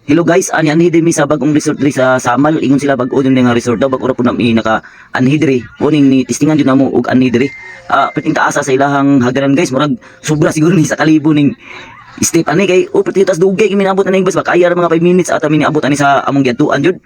Hello guys, ani din mi sa bagong resort diri sa Samal. Ingon sila bag-o din nga resort daw bag-ora po nami naka anhi diri. Kuning ni testingan jud namo og anhi diri. Piting taasa sa ilahang hagaran guys, murag sobra siguro ni sa kalibo ning step ani kay pati tas dugay kimi naabot ani bus ba kaya ra mga 5 minutes ata mi niabot ani sa among giadtuan jud.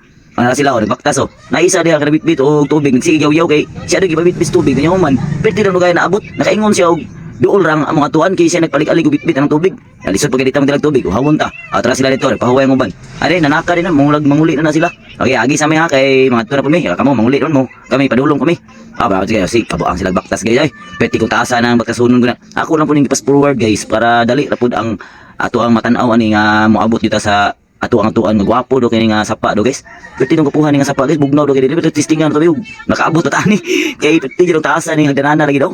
Sila o nagbaktas o. Naisa diha kada bitbit og tubig sige yaw-yaw kay siya dagi bitbit tubig kanya man. Perti ra no gaya naabot. Nakaingon siya og duol rang among atuan kay siya nagpalig-alig og bitbit ang tubig. Nalisod pag dito mga tubig, uhawon ta. Tara sila dito, pahuway ang uban. Are nanaka din na manguli na sila. Okay, agi sa mi ha kay mga tura pa mi. Kamo manguli ron mo. Kami padulong kami. Ba sige, si kabuang sila baktas guys ay. Peti kung taasa nang bakasunon ko na. Ako lang po ning pass forward guys para dali ra pud ang ato ang matanaw ani nga moabot dito sa ato ang atuan nga gwapo do kini nga sapa do guys. Peti nung kapuhan ni nga sapa guys, bugnaw do kay dili testingan to biog. Nakaabot ta ani. Kay peti jud taasa ni hagdanana lagi daw.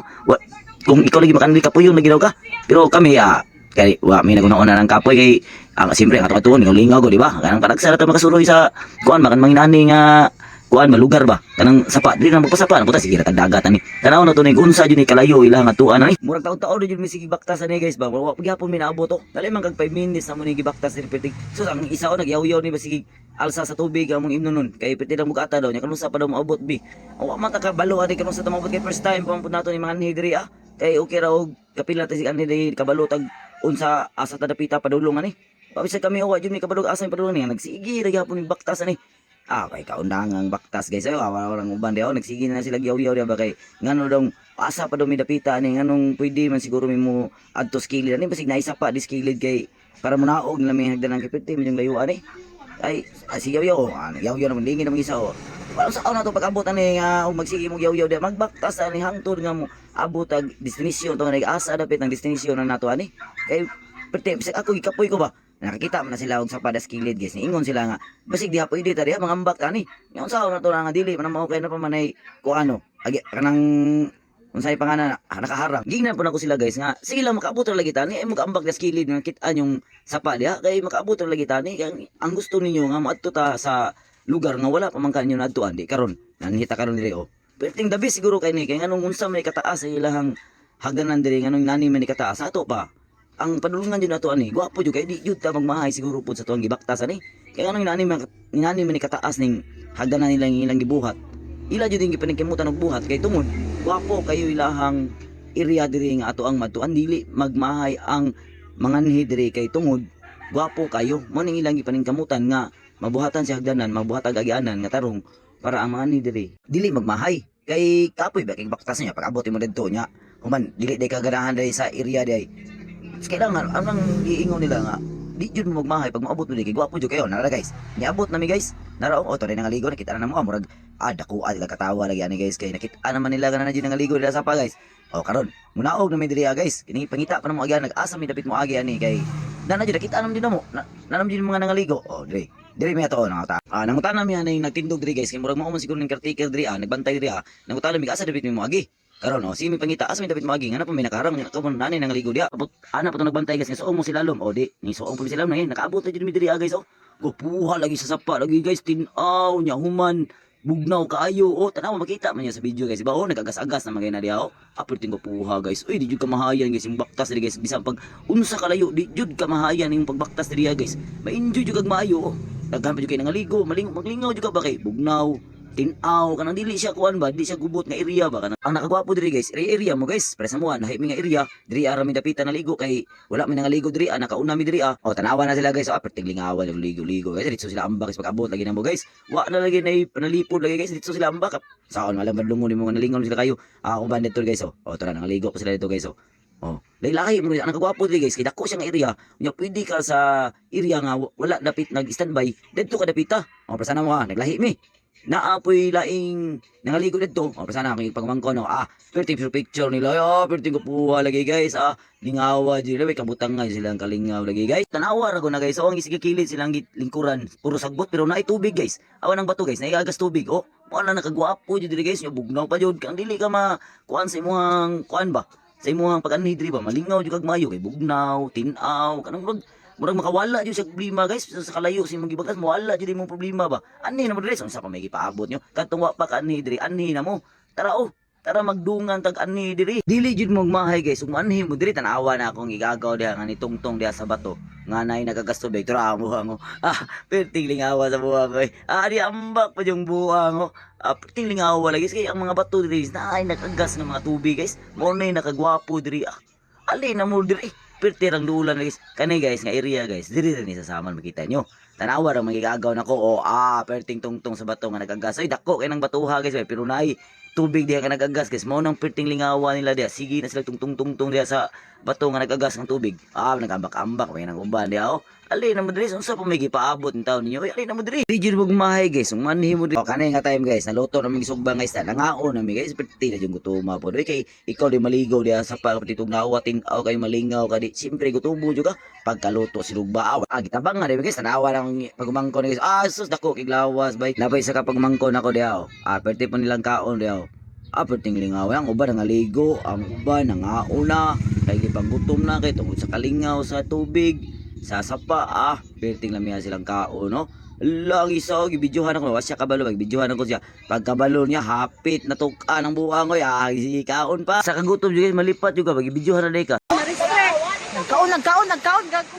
Kung ikaw lagi makanili kapuyon lagi daw ka. Pero kami kay may naguna-una ng kapoy kay siyempre ang ato-atuon lingaw go di ba kanang paragsa ta makasuloy sa kuan makan manginani nga kuan malugar ba kanang sapa dili na magpasapa na puta sige ra dagat ani tanaw na to ni unsa jud ni kalayo ilang atuan ani murag taon-taon jud mi sige baktas ani guys ba wa pagyapon mi naabot to dali man kag 5 minutes na mo ni gibaktas ni pertig so ang isa o nagyaw-yaw ni ba sige alsa sa tubig among imnon nun kay piti lang mugata daw nya kanunsa pa daw maabot bi wa man ta kabalo ani kanunsa ta maabot kay first time pampun nato ni mga anhidri kay okay ra og kapila ta si anhidri kabalo tag unsa asa tadapita padulong ani pabisa kami wa jud ni kabalo asa ni padulong ni nagsigi ra gyapon ni baktas ani kay kaundangang baktas guys ayo orang uban daw nagsigi na sila yaw-yaw ba kay ngano daw asa pa daw mi dapita ani nganong pwede man siguro mo adto skilid ani basig naisa pa di skilid kay para munaog nila may hagdan ang kipiti yung layo ani ay si yaw-yaw yaw-yaw naman lingi naman isa wala sa na to pag-abot ani nga magsige mo yaw-yaw di magbaktas ani hangtod nga mo abot ang destination to nga nag-asa dapit ang destination na nato ani kay perte bisag ako gikapoy ko ba nakakita man na sila og sa padas kilid guys niingon sila nga basig diha pwede ta diha mangambak ani nya unsa na to nga dili man mao kay na pa manay ko ano agi kanang unsay pangana nakaharang gingnan po nako sila guys nga sige lang makaabot ra lagi tani ay magaambak das kilid nga kit-an yung sapa diha kay makaabot ra lagi tani kay ang gusto ninyo nga moadto ta sa lugar nga wala pa man kanyo naadtuan di karon nanhita karon diri perting dabi siguro kay ni kay nganong unsa may kataas sa ilahang hagdanan diri nganong nani man ni kataas ato pa ang padulungan jud nato ani gwapo jud kay di jud ta magmahay siguro pud sa tuang gibaktas ani kay nganong nani man ni kataas ning hagdanan nilang ilang gibuhat ila jud yung gipaningkimutan og buhat kay tungod gwapo kayo ilahang area diri nga ato ang madtuan dili magmahay ang manganhi diri kay tungod gwapo kayo mo ning ilang gipaningkamutan nga mabuhatan si hagdanan mabuhat ag agianan nga tarong para ang manganhi diri dili magmahay kay kapoy ba kay baktas niya pag abot mo didto nya human dili day kaganahan diri sa area day kailangan ang giingon nila nga di jud mo magmahay pag maabot mo di kay gwapo jud kayo nara guys niabot na mi guys nara to rin nangaligo nakita na mo murag dako dila katawa lagi ani guys kay nakita naman nila ganan jud nangaligo dila sa pa guys karon munaog na mi diri guys kini pangita pa na mo agi nag-asa mi dapit mo agi ani kay nana jud nakita naman din mo nanam jud mga nangaligo diri mi ato nangata nangutan na mi ani nagtindog diri guys kay murag mao man siguro ning caretaker diri nagbantay diri nangutan mi asa dapit mo agi karon sige mi pangita asa mi dapit mo agi ngana pa may nakaharang ko man nani nangaligo diha ana pa to nagbantay guys nga suong mo sila lom di ni suong pa sila na nakaabot na jud mi diri guys gopuha lagi sa sapa lagi guys tinaw nya human bugnaw kaayo tanaw makita man niya sa video guys ba nagagas-agas na magay na diha apil ting gopuha guys di jud kamahayan guys yung baktas diri guys bisan pag unsa kalayo di jud kamahayan yung pagbaktas diri guys ma-enjoy jud kag maayo daghan pa jud kay nangaligo maglingaw jud ka ba kay bugnaw tinaw kanang dili siya kuan ba di siya gubot nga area ba kanang ang nakagwapo diri guys area mo guys para sa mo nahi mi nga area diri ara mi dapitan na ligo kay wala mi nangaligo diri nakauna mi diri tanawa na sila guys perting lingawan yung ligo guys dito sila ambak pag abot lagi namo guys wa na lagi na panalipod lagi guys dito sila ambak saon wala madlungon mo nalingon sila kayo uban dito guys tara nangaligo pa sila dito guys lahi mo ang nakagwapo diri guys kay dako siya nga area nya pwede ka sa area nga wala dapit nag-standby dito ka dapita pasana mo naglahi mi naapoy laing nangaligo dito pasana kay pagmangko perting picture nila perting ko puha lagi guys lingawa jud may kabutangan silang kalingaw lagi guys tanawa ra ko na guys ang isig kilid silang lingkuran puro sagbot pero naay tubig guys awan ng bato guys naiagas tubig wala nakagwapo jud diri guys bugnaw pa jud kang dili ka kuan sa imong kuan ba sa imong pag-anhidri ba malingaw jud kag mayo kay bugnaw tinaw kanang murag makawala jud sa problema guys sa kalayo sa imong gibagas mawala jud imong problema ba ani na mo diri unsa pa may gipaabot nyo katong wa pa ka anhi diri anhi na mo tara Tara magdungan tag ani diri. Dili jud mo magmahay guys. Ug manhi mo diri tanawa na akong igagaw diha nga ni tungtong diha sa bato. Nga nay nagagasto ba tura mo hango. Perting lingawa sa buha ko. Di ambak pa yung buha ko. Perting lingawa lagi kay ang mga bato diri na ay nakagas ng mga tubig guys. Mo nay nakagwapo diri. Ali na mo diri. Pertirang dulan guys. Kani guys nga area guys. Diri ni sa saman makita nyo. Tanawa ra magigagaw nako. Perting tungtong sa bato nga nagagas. Ay dako kay nang batuha guys. Pero nay tubig diha nga nagagas guys. Mao nang perting lingawa nila diha. Sige na sila tungtong diha sa bato nga nagagas ng tubig. Nagambak-ambak may nang uban diha. Ali na mo diri unsa pa may gipaabot ng taon ninyo. Ali na mo diri. Di jud magmahay guys. Ung manhi mo diri. Kanay nga time guys. Naluto na mig sugbang guys. Nangaon na mi guys. Perti na jud gutuma po. Kay ikaw di maligaw diha sa pagtitog nawatin aw kay malingaw ka di. Siyempre gutubo jud ka pagkaluto si lugba. Gitabang nga di guys. Tanawa lang pagmangkon guys. Sus dako kiglawas bay. Labay sa kapagmangkon ako diha. Perti pa nilang kaon diha. Perting lingaw ang uban nangaligo, ang uban nangauna, kay gipanggutom na kay tungod sa kalingaw sa tubig, sa sapa perting lamiha silang kaon no. Lagi sa gibidyohan ako, wasya kabalo gibidyohan ako siya. Pagkabalo niya hapit natukan ang buhang ko, si kaon pa. Sa kagutom juga malipat juga bagi bidyohan na ka. Nagkaon gago.